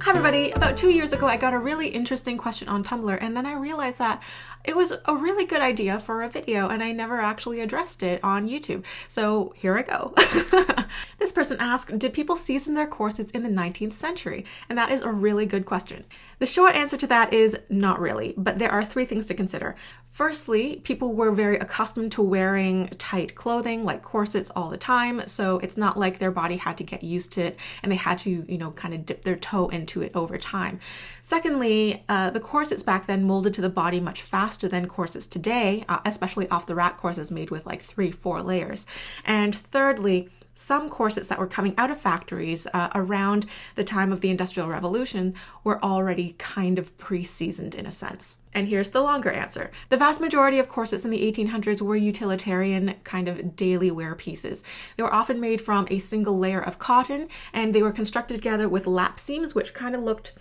Hi everybody! About 2 years ago I got a really interesting question on Tumblr, and then I realized that it was a really good idea for a video and I never actually addressed it on YouTube. So here I go. This person asked, did people season their corsets in the 19th century? And that is a really good question. The short answer to that is not really, but there are 3 things to consider. Firstly, people were very accustomed to wearing tight clothing like corsets all the time, so it's not like their body had to get used to it and they had to, kind of dip their toe into it over time. Secondly, the corsets back then molded to the body much faster than corsets today, especially off-the-rack corsets made with like 3-4 layers. And thirdly, some corsets that were coming out of factories around the time of the Industrial Revolution were already kind of pre-seasoned in a sense. And here's the longer answer. The vast majority of corsets in the 1800s were utilitarian kind of daily wear pieces. They were often made from a single layer of cotton, and they were constructed together with lap seams, which kind of looked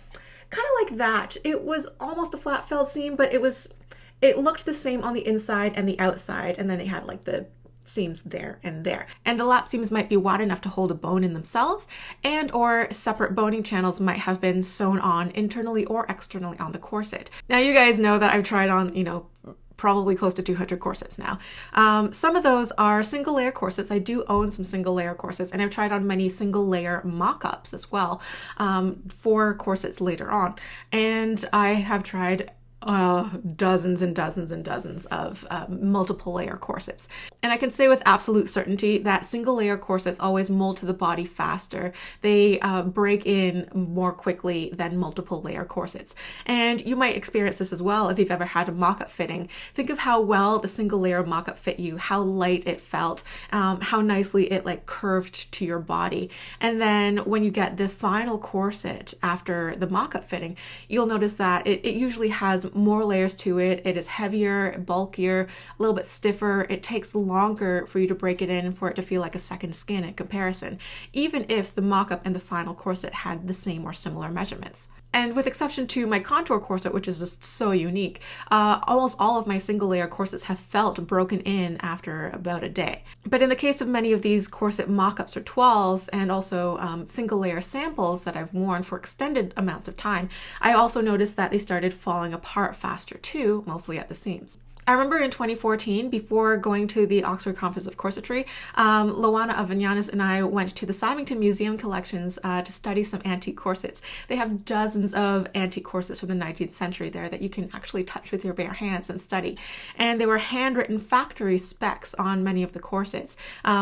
like that. It was almost a flat felled seam, but it looked the same on the inside and the outside, and then it had like the seams there and there. And the lap seams might be wide enough to hold a bone in themselves, and or separate boning channels might have been sewn on internally or externally on the corset. Now you guys know that I've tried on, probably close to 200 corsets now. Some of those are single layer corsets. I do own some single layer corsets, and I've tried on many single layer mock-ups as well for corsets later on. And I have tried dozens and dozens and dozens of multiple layer corsets. And I can say with absolute certainty that single layer corsets always mold to the body faster. They break in more quickly than multiple layer corsets. And you might experience this as well if you've ever had a mock-up fitting. Think of how well the single layer mock-up fit you, how light it felt, how nicely it like curved to your body. And then when you get the final corset after the mock-up fitting, you'll notice that it usually has more layers to it. It is heavier, bulkier, a little bit stiffer. It takes longer for you to break it in and for it to feel like a second skin in comparison, even if the mock-up and the final corset had the same or similar measurements. And with exception to my contour corset, which is just so unique, almost all of my single layer corsets have felt broken in after about a day. But in the case of many of these corset mock-ups or toiles, and also single layer samples that I've worn for extended amounts of time, I also noticed that they started falling apart faster too, mostly at the seams. I remember in 2014, before going to the Oxford Conference of Corsetry, Loana of Vinyanis and I went to the Symington Museum collections to study some antique corsets. They have dozens of antique corsets from the 19th century there that you can actually touch with your bare hands and study. And they were handwritten factory specs on many of the corsets,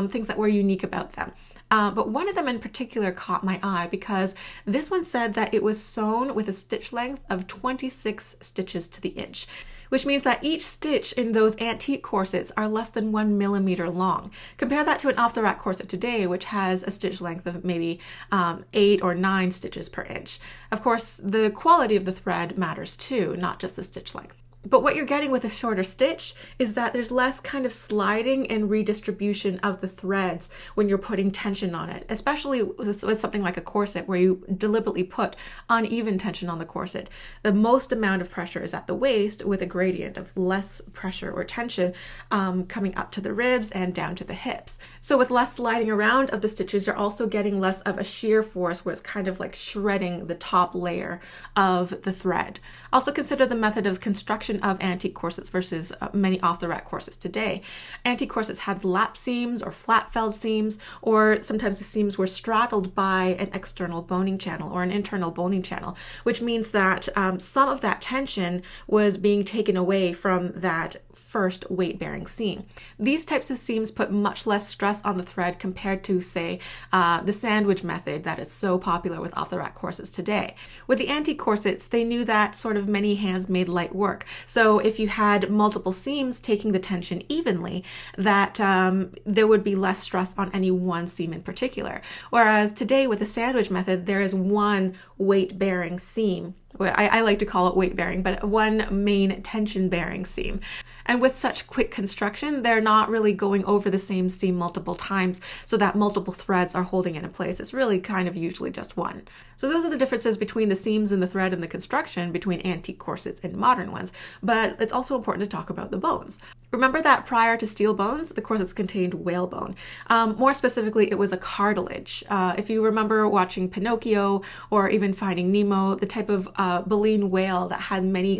things that were unique about them. But one of them in particular caught my eye because this one said that it was sewn with a stitch length of 26 stitches to the inch, which means that each stitch in those antique corsets are less than 1 millimeter long. Compare that to an off-the-rack corset today, which has a stitch length of maybe 8 or 9 stitches per inch. Of course, the quality of the thread matters too, not just the stitch length. But what you're getting with a shorter stitch is that there's less kind of sliding and redistribution of the threads when you're putting tension on it, especially with something like a corset where you deliberately put uneven tension on the corset. The most amount of pressure is at the waist, with a gradient of less pressure or tension coming up to the ribs and down to the hips. So with less sliding around of the stitches, you're also getting less of a shear force where it's kind of like shredding the top layer of the thread. Also consider the method of construction of antique corsets versus many off-the-rack corsets today. Antique corsets had lap seams or flat-felled seams, or sometimes the seams were straddled by an external boning channel or an internal boning channel, which means that some of that tension was being taken away from that first weight-bearing seam. These types of seams put much less stress on the thread compared to, say, the sandwich method that is so popular with off-the-rack corsets today. With the antique corsets, they knew that sort of many hands made light work. So if you had multiple seams taking the tension evenly, that there would be less stress on any one seam in particular. Whereas today with the sandwich method, there is one weight-bearing seam I like to call it weight bearing, but one main tension bearing seam. And with such quick construction, they're not really going over the same seam multiple times so that multiple threads are holding it in place. It's really kind of usually just one. So those are the differences between the seams and the thread and the construction between antique corsets and modern ones. But it's also important to talk about the bones. Remember that prior to steel bones, the corsets contained whalebone. More specifically, it was a cartilage. If you remember watching Pinocchio or even Finding Nemo, the type of baleen whale that had many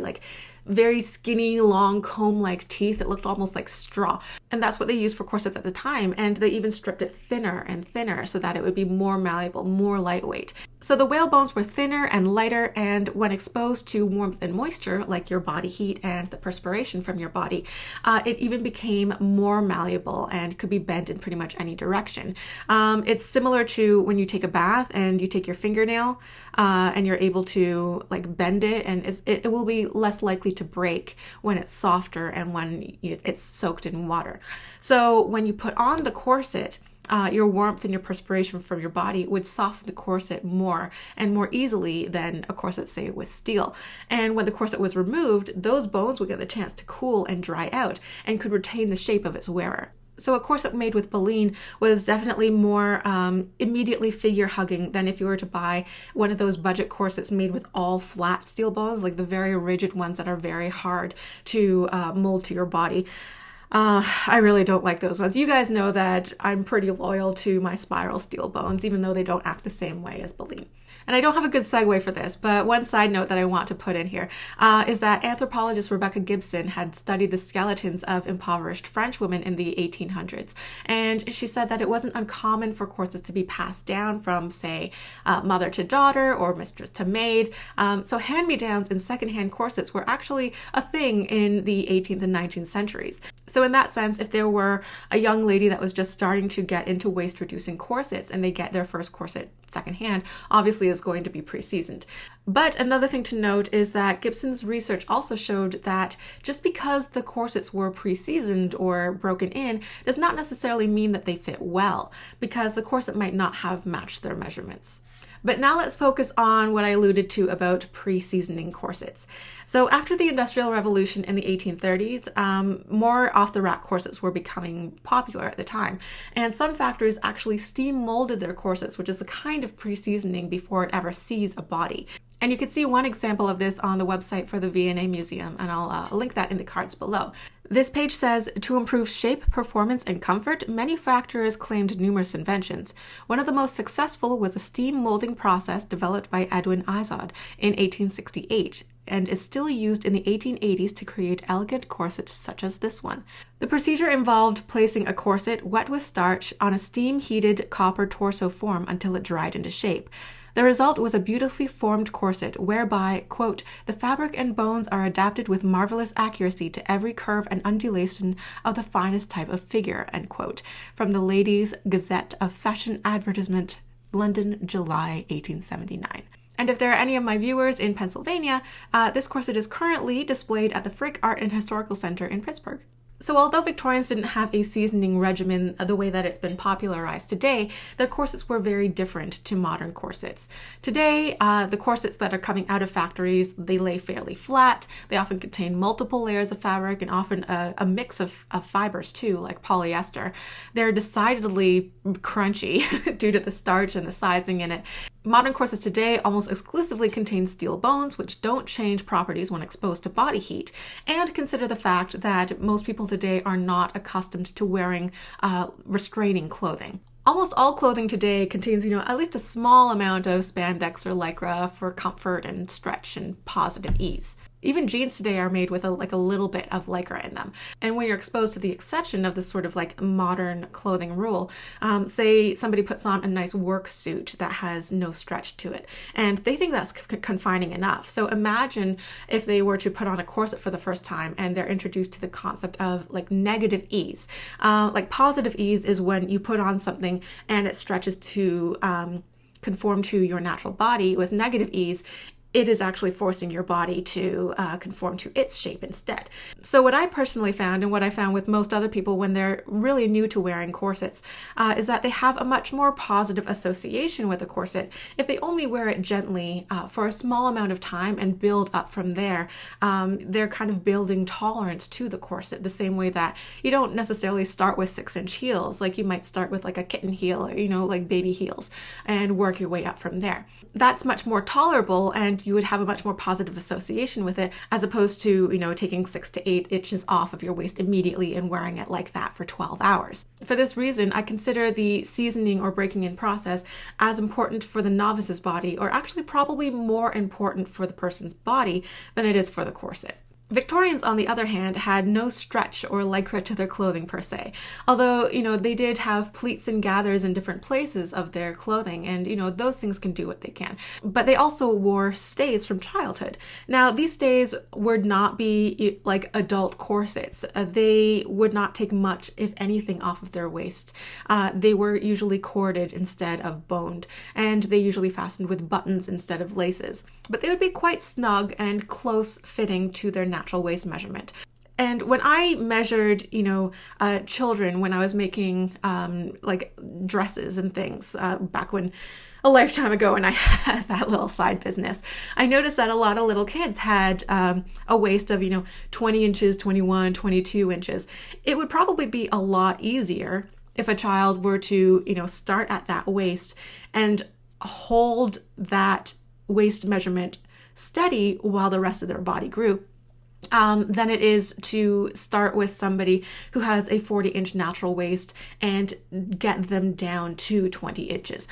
very skinny, long comb-like teeth that looked almost like straw. And that's what they used for corsets at the time. And they even stripped it thinner and thinner so that it would be more malleable, more lightweight. So the whale bones were thinner and lighter, and when exposed to warmth and moisture, like your body heat and the perspiration from your body, it even became more malleable and could be bent in pretty much any direction. It's similar to when you take a bath and you take your fingernail and you're able to bend it, and it will be less likely to break when it's softer and when it's soaked in water. So when you put on the corset, your warmth and your perspiration from your body would soften the corset more and more easily than a corset, say, with steel. And when the corset was removed, those bones would get the chance to cool and dry out and could retain the shape of its wearer. So a corset made with baleen was definitely more immediately figure hugging than if you were to buy one of those budget corsets made with all flat steel bones, like the very rigid ones that are very hard to mold to your body. I really don't like those ones. You guys know that I'm pretty loyal to my spiral steel bones, even though they don't act the same way as baleen. And I don't have a good segue for this, but one side note that I want to put in here is that anthropologist Rebecca Gibson had studied the skeletons of impoverished French women in the 1800s. And she said that it wasn't uncommon for corsets to be passed down from, say, mother to daughter or mistress to maid. So hand-me-downs and secondhand corsets were actually a thing in the 18th and 19th centuries. So in that sense, if there were a young lady that was just starting to get into waist-reducing corsets and they get their first corset secondhand, obviously is going to be pre-seasoned. But another thing to note is that Gibson's research also showed that just because the corsets were pre-seasoned or broken in does not necessarily mean that they fit well, because the corset might not have matched their measurements. But now let's focus on what I alluded to about pre-seasoning corsets. So after the Industrial Revolution in the 1830s, more off-the-rack corsets were becoming popular at the time. And some factories actually steam molded their corsets, which is a kind of pre-seasoning before it ever sees a body. And you can see one example of this on the website for the V&A Museum, and I'll link that in the cards below. This page says, to improve shape, performance, and comfort, manufacturers claimed numerous inventions. One of the most successful was a steam molding process developed by Edwin Izod in 1868 and is still used in the 1880s to create elegant corsets such as this one. The procedure involved placing a corset wet with starch on a steam-heated copper torso form until it dried into shape. The result was a beautifully formed corset whereby, quote, the fabric and bones are adapted with marvelous accuracy to every curve and undulation of the finest type of figure, end quote, from the Ladies' Gazette of Fashion Advertisement, London, July 1879. And if there are any of my viewers in Pennsylvania, this corset is currently displayed at the Frick Art and Historical Center in Pittsburgh. So although Victorians didn't have a seasoning regimen the way that it's been popularized today, their corsets were very different to modern corsets. Today, the corsets that are coming out of factories, they lay fairly flat. They often contain multiple layers of fabric and often a mix of fibers too, like polyester. They're decidedly crunchy due to the starch and the sizing in it. Modern corsets today almost exclusively contain steel bones, which don't change properties when exposed to body heat. And consider the fact that most people today are not accustomed to wearing restraining clothing. Almost all clothing today contains, at least a small amount of spandex or lycra for comfort and stretch and positive ease. Even jeans today are made with a little bit of lycra in them. And when you're exposed to the exception of this sort of modern clothing rule, say somebody puts on a nice work suit that has no stretch to it, and they think that's confining enough. So imagine if they were to put on a corset for the first time and they're introduced to the concept of negative ease. Positive ease is when you put on something and it stretches to conform to your natural body. With negative ease, it is actually forcing your body to conform to its shape instead. So what I personally found, and what I found with most other people when they're really new to wearing corsets, is that they have a much more positive association with a corset if they only wear it gently for a small amount of time and build up from there. They're kind of building tolerance to the corset, the same way that you don't necessarily start with 6-inch heels. Like you might start with like a kitten heel, or like baby heels, and work your way up from there. That's much more tolerable, and you would have a much more positive association with it, as opposed to, taking 6 to 8 inches off of your waist immediately and wearing it like that for 12 hours. For this reason, I consider the seasoning or breaking in process as important for the novice's body, or actually probably more important for the person's body than it is for the corset. Victorians, on the other hand, had no stretch or lycra to their clothing per se, although, they did have pleats and gathers in different places of their clothing, and, those things can do what they can. But they also wore stays from childhood. Now, these stays would not be like adult corsets. They would not take much, if anything, off of their waist. They were usually corded instead of boned, and they usually fastened with buttons instead of laces. But they would be quite snug and close-fitting to their natural waist measurement. And when I measured, children when I was making like dresses and things back when a lifetime ago when I had that little side business, I noticed that a lot of little kids had a waist of, 20 inches, 21, 22 inches. It would probably be a lot easier if a child were to, start at that waist and hold that waist measurement steady while the rest of their body grew, than it is to start with somebody who has a 40-inch natural waist and get them down to 20 inches.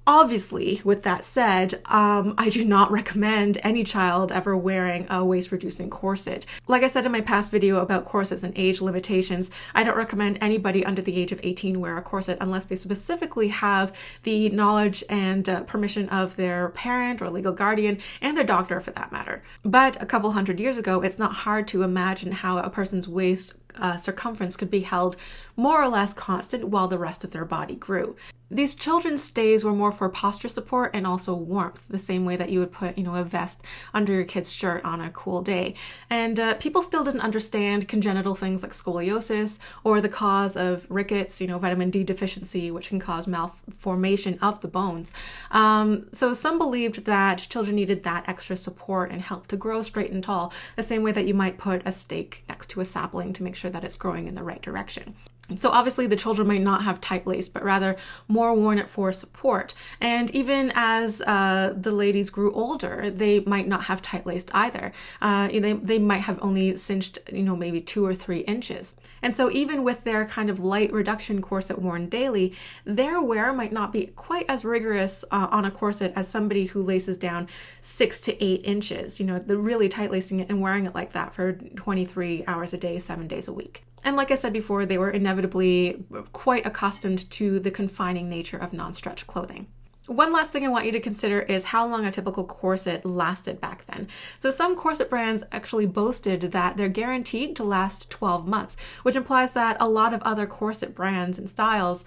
Obviously, with that said, I do not recommend any child ever wearing a waist-reducing corset. Like I said in my past video about corsets and age limitations, I don't recommend anybody under the age of 18 wear a corset unless they specifically have the knowledge and permission of their parent or legal guardian, and their doctor for that matter. But a couple hundred years ago, it's not hard to imagine how a person's waist circumference could be held more or less constant while the rest of their body grew. These children's stays were more for posture support and also warmth, the same way that you would put, a vest under your kid's shirt on a cool day. And people still didn't understand congenital things like scoliosis or the cause of rickets, vitamin D deficiency, which can cause malformation of the bones. So some believed that children needed that extra support and help to grow straight and tall, the same way that you might put a stake next to a sapling to make sure that it's growing in the right direction. So obviously the children might not have tight lace, but rather more worn it for support. And even as the ladies grew older, they might not have tight laced either. They might have only cinched, maybe 2 or 3 inches. And so even with their kind of light reduction corset worn daily, their wear might not be quite as rigorous on a corset as somebody who laces down 6 to 8 inches, the really tight lacing it and wearing it like that for 23 hours a day, 7 days a week. And like I said before, they were inevitably quite accustomed to the confining nature of non-stretch clothing. One last thing I want you to consider is how long a typical corset lasted back then. So some corset brands actually boasted that they're guaranteed to last 12 months, which implies that a lot of other corset brands and styles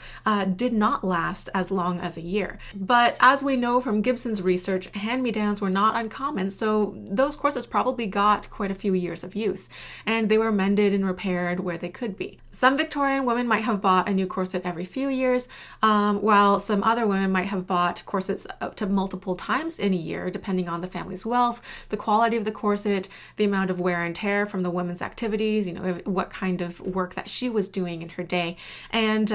did not last as long as a year. But as we know from Gibson's research, hand-me-downs were not uncommon, so those corsets probably got quite a few years of use, and they were mended and repaired where they could be. Some Victorian women might have bought a new corset every few years, while some other women might have bought corsets up to multiple times in a year, depending on the family's wealth, the quality of the corset, the amount of wear and tear from the woman's activities, what kind of work that she was doing in her day. And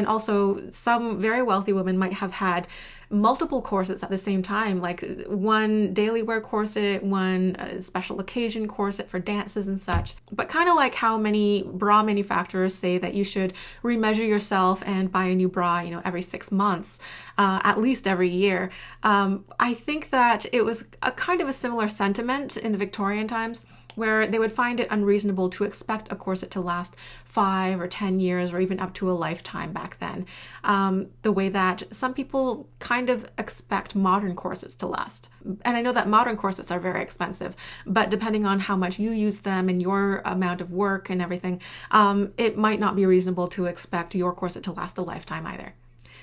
also some very wealthy women might have had multiple corsets at the same time, like one daily wear corset, one special occasion corset for dances and such. But kind of like how many bra manufacturers say that you should remeasure yourself and buy a new bra, every 6 months, at least every year. I think that it was a kind of a similar sentiment in the Victorian times, where they would find it unreasonable to expect a corset to last 5 or 10 years or even up to a lifetime back then, the way that some people kind of expect modern corsets to last. And I know that modern corsets are very expensive, but depending on how much you use them and your amount of work and everything, it might not be reasonable to expect your corset to last a lifetime either.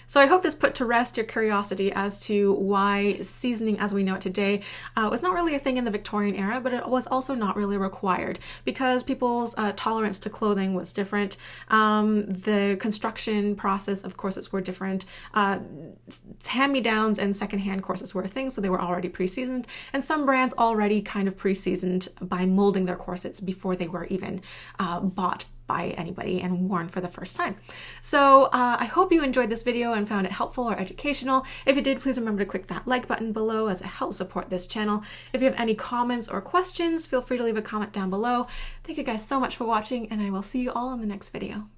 So I hope this put to rest your curiosity as to why seasoning as we know it today was not really a thing in the Victorian era, but it was also not really required because people's tolerance to clothing was different. The construction process of corsets were different. Hand-me-downs and secondhand corsets were a thing, so they were already pre-seasoned, and some brands already kind of pre-seasoned by molding their corsets before they were even bought by anybody and worn for the first time. So I hope you enjoyed this video and found it helpful or educational. If you did, please remember to click that like button below as it helps support this channel. If you have any comments or questions, feel free to leave a comment down below. Thank you guys so much for watching, and I will see you all in the next video.